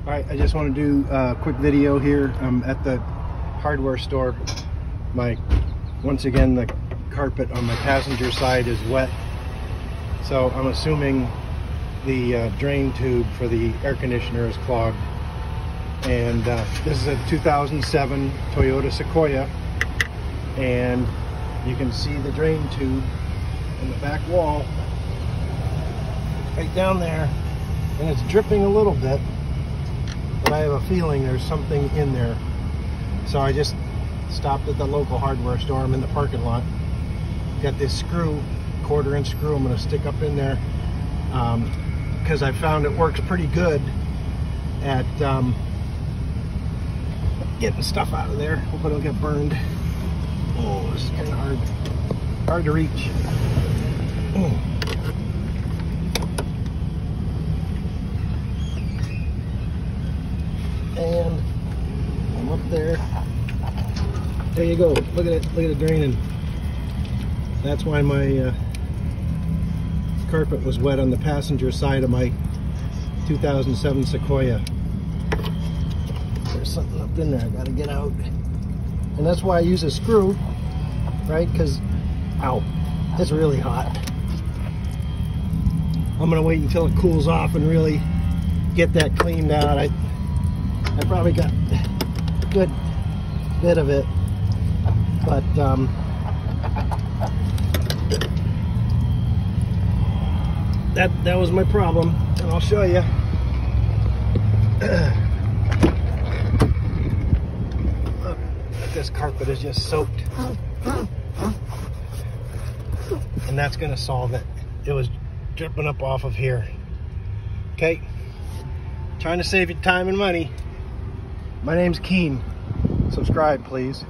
Alright, I just want to do a quick video here. I'm at the hardware store. Once again, the carpet on my passenger side is wet. So I'm assuming the drain tube for the air conditioner is clogged. And this is a 2007 Toyota Sequoia. And you can see the drain tube in the back wall right down there. And it's dripping a little bit. But I have a feeling there's something in there. So I just stopped at the local hardware store. I'm in the parking lot. Got this screw, 1/4-inch screw I'm going to stick up in there because I found it works pretty good at getting stuff out of there. Hope I don't get burned. Oh, this is kind of hard to reach. And I'm up there. There you go. Look at it. Look at it draining. That's why my carpet was wet on the passenger side of my 2007 Sequoia. There's something up in there I gotta get out. And that's why I use a screw, right? Because, ow, it's really hot. I'm gonna wait until it cools off and really get that cleaned out. I probably got a good bit of it, but that was my problem, and I'll show you. Look, this carpet is just soaked, and that's gonna solve it. It was dripping up off of here. Okay, trying to save you time and money. My name's Keen. Subscribe, please.